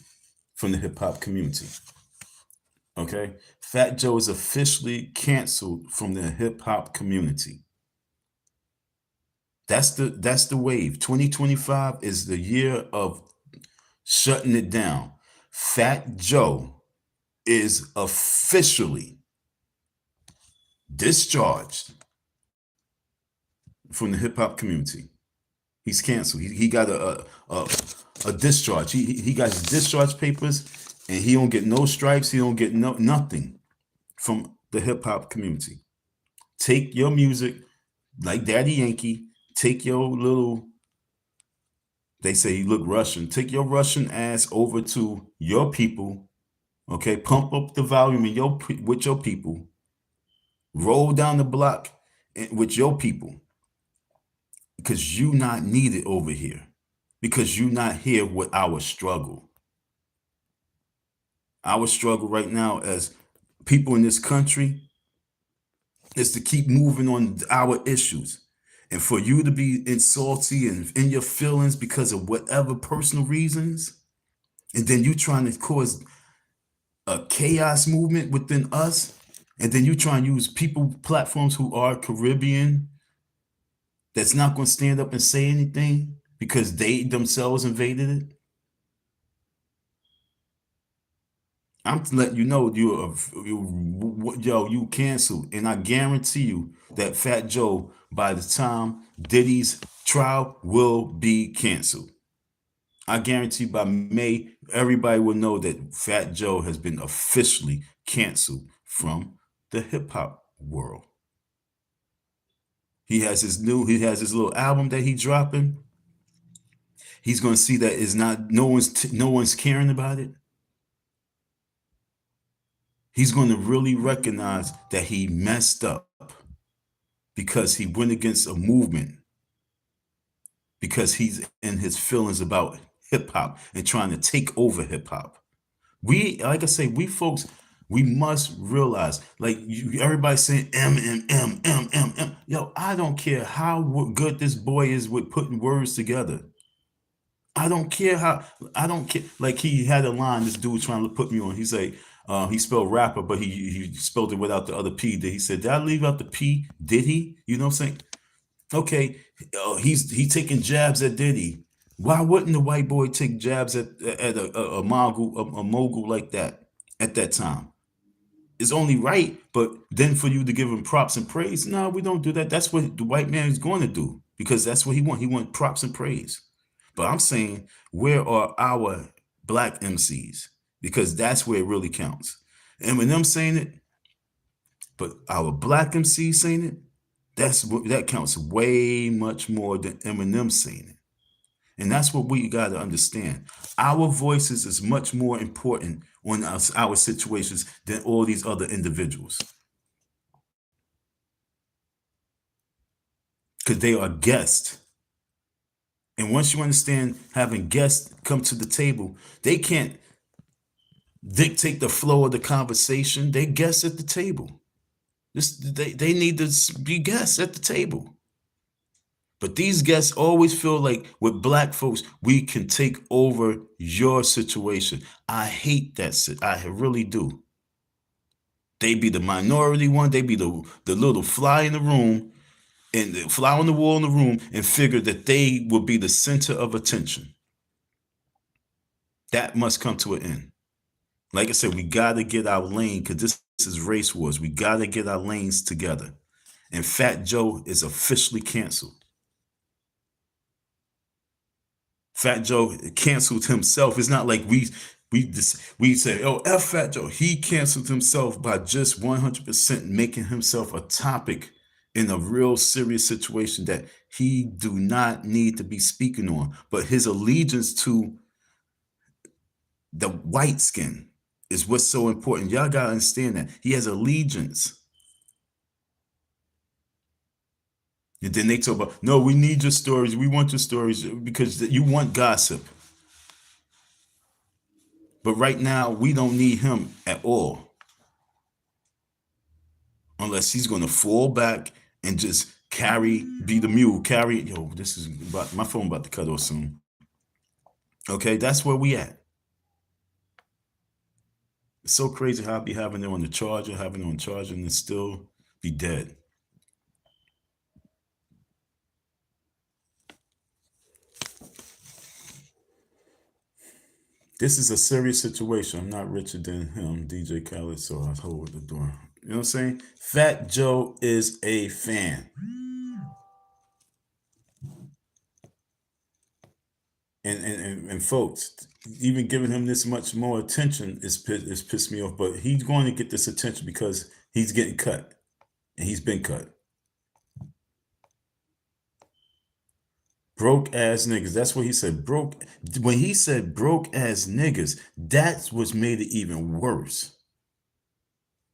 from the hip hop community. Okay, Fat Joe is officially canceled from the hip hop community. That's the wave. 2025 is the year of shutting it down. Fat Joe is officially discharged from the hip hop community. He's canceled. He got a discharge. He got his discharge papers, and he don't get no stripes. He don't get nothing from the hip hop community. Take your music, like Daddy Yankee. Take your little. They say you look Russian. Take your Russian ass over to your people. Okay, pump up the volume with your people. Roll down the block with your people. Because you not needed over here. Because you not here with our struggle. Our struggle right now as people in this country is to keep moving on our issues. And for you to be salty and in your feelings because of whatever personal reasons, and then you trying to cause a chaos movement within us, and then you try and use people platforms who are Caribbean that's not going to stand up and say anything because they themselves invaded it. I'm letting you know you canceled, and I guarantee you that Fat Joe, by the time Diddy's trial, will be canceled. I guarantee by May, everybody will know that Fat Joe has been officially canceled from the hip hop world. He has his little album that he's dropping. He's gonna see that it's not no one's caring about it. He's gonna really recognize that he messed up because he went against a movement, because he's in his feelings about hip hop and trying to take over hip hop. Like I say, we folks, we must realize, like everybody's saying M. Yo, I don't care how good this boy is with putting words together. I don't care. Like he had a line, this dude trying to put me on. He's like, he spelled rapper, but he spelled it without the other P. He said, did I leave out the P? Did he? You know what I'm saying? Okay, he's taking jabs at Diddy. Why wouldn't the white boy take jabs at a mogul like that at that time? It's only right, but then for you to give him props and praise, no, we don't do that. That's what the white man is going to do because that's what he wants. He wants props and praise. But I'm saying, where are our black MCs? Because that's where it really counts. Eminem saying it, but our black MCs saying it, that counts way much more than Eminem saying it. And that's what we got to understand. Our voices is much more important on our situations than all these other individuals. Because they are guests. And once you understand having guests come to the table, they can't dictate the flow of the conversation. They guests at the table. They need to be guests at the table. But these guests always feel like with black folks, we can take over your situation. I hate that. I really do. They be the minority one. They be the little fly in the room and the fly on the wall in the room and figure that they will be the center of attention. That must come to an end. Like I said, we got to get our lane because this is race wars. We got to get our lanes together. And Fat Joe is officially canceled. Fat Joe canceled himself. It's not like we say, oh, F Fat Joe. He canceled himself by just 100% making himself a topic in a real serious situation that he do not need to be speaking on. But his allegiance to the white skin is what's so important. Y'all got to understand that. He has allegiance. And then they talk about, no, we need your stories. We want your stories because you want gossip. But right now, we don't need him at all. Unless he's going to fall back and just be the mule, this is my phone about to cut off soon. Okay, that's where we at. It's so crazy how I be having it on the charger, and it still be dead. This is a serious situation. I'm not richer than him, DJ Khaled, so I hold the door. You know what I'm saying? Fat Joe is a fan. And folks, even giving him this much more attention is pissed me off. But he's going to get this attention because he's getting cut. And he's been cut. Broke ass niggas. That's what he said. Broke. When he said broke ass niggas, that's what made it even worse.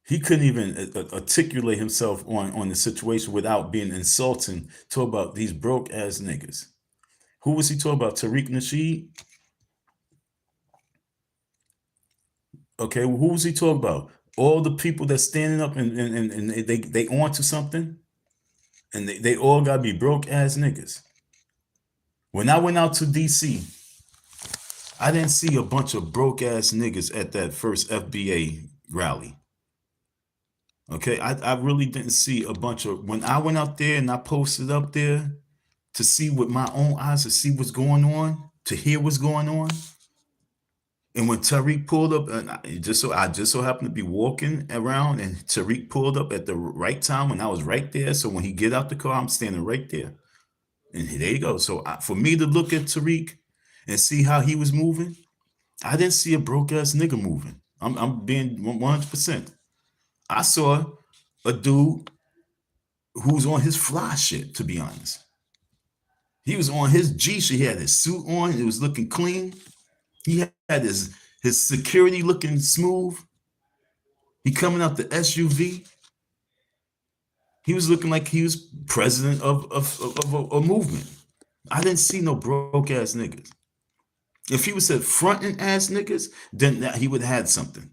He couldn't even articulate himself on the situation without being insulting. Talk about these broke ass niggas. Who was he talking about? Tariq Nasheed? Okay, well, who was he talking about? All the people that's standing up and they on to something, and they all gotta be broke ass niggas. When I went out to DC, I didn't see a bunch of broke ass niggas at that first FBA rally. Okay, I really didn't see a bunch of, when I went out there and I posted up there to see with my own eyes, to see what's going on, to hear what's going on. And when Tariq pulled up, and I just so happened to be walking around, and Tariq pulled up at the right time when I was right there. So when he get out the car, I'm standing right there. And there you go. So for me to look at Tariq and see how he was moving, I didn't see a broke ass nigga moving. I'm being 100%. I saw a dude who's on his fly shit, to be honest. He was on his G shit. He had his suit on. It was looking clean. He had his security looking smooth. He coming out the SUV. He was looking like he was president of a movement. I didn't see no broke ass niggas. If he was said fronting ass niggas, then he would have had something.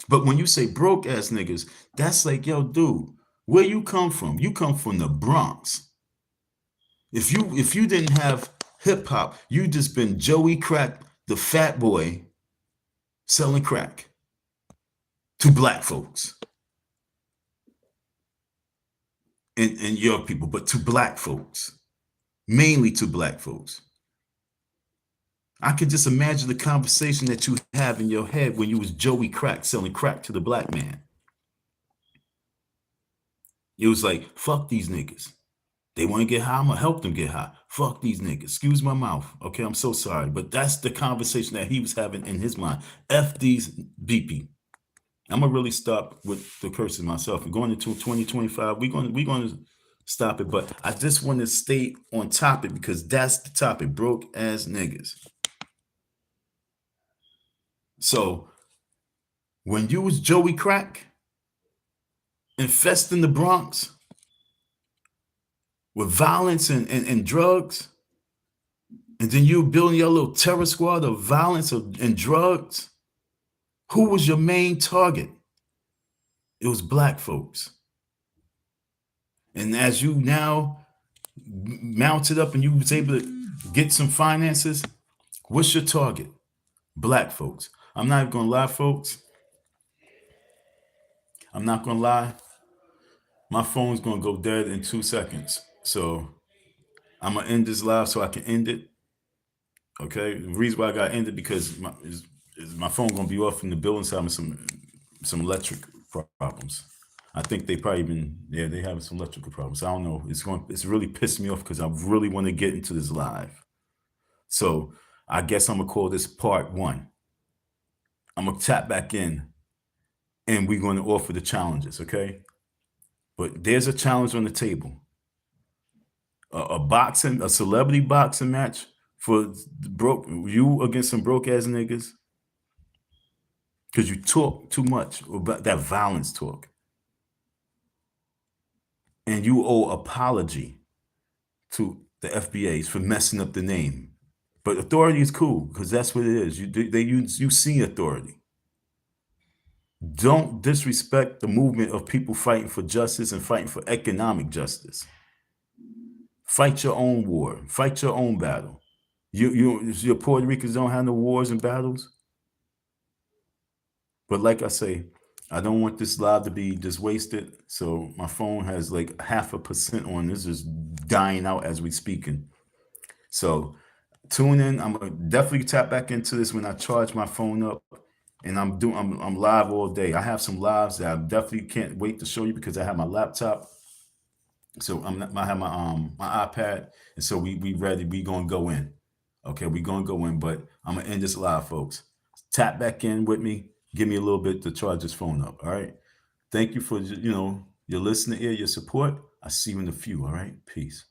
But when you say broke ass niggas, that's like, yo, dude, where you come from? You come from the Bronx. If you didn't have hip hop, you just been Joey Crack, the fat boy, selling crack to black folks and your people, but to black folks, mainly to black folks. I could just imagine the conversation that you have in your head when you was Joey Crack selling crack to the black man. It was like, fuck these niggas. They want to get high, I'm going to help them get high. Fuck these niggas. Excuse my mouth. Okay, I'm so sorry. But that's the conversation that he was having in his mind. F these BP. I'm going to really stop with the cursing myself. We're going into 2025. We're going to stop it. But I just want to stay on topic because that's the topic. Broke ass niggas. So when you was Joey Crack infesting the Bronx with violence and drugs, and then you building your little terror squad of violence and drugs, who was your main target? It was black folks. And as you now mounted up and you was able to get some finances, what's your target? Black folks. I'm not going to lie, folks. I'm not going to lie. My phone's going to go dead in 2 seconds. So I'm going to end this live so I can end it. Okay? The reason why I got to end it because my phone going to be off in the building, so having some electric problems. I think they probably they having some electrical problems. I don't know. It's really pissed me off because I really want to get into this live. So I guess I'm going to call this part 1. I'm going to tap back in and we're going to offer the challenges, okay? But there's a challenge on the table. A celebrity boxing match for you against some broke ass niggas. Because you talk too much about that violence talk. And you owe apology to the FBAs for messing up the name. But authority is cool because that's what it is. You see authority. Don't disrespect the movement of people fighting for justice and fighting for economic justice. Fight your own war. Fight your own battle. Your Puerto Ricans don't have no wars and battles. But like I say, I don't want this live to be just wasted. So my phone has like 0.5% on. This is dying out as we speaking. So tune in. I'm gonna definitely tap back into this when I charge my phone up. And I'm live all day. I have some lives that I definitely can't wait to show you because I have my laptop. So I have my iPad, and so we ready. We gonna go in. Okay, we gonna go in, but I'm gonna end this live, folks. Tap back in with me. Give me a little bit to charge this phone up. All right. Thank you for your listening ear, your support. I see you in a few. All right. Peace.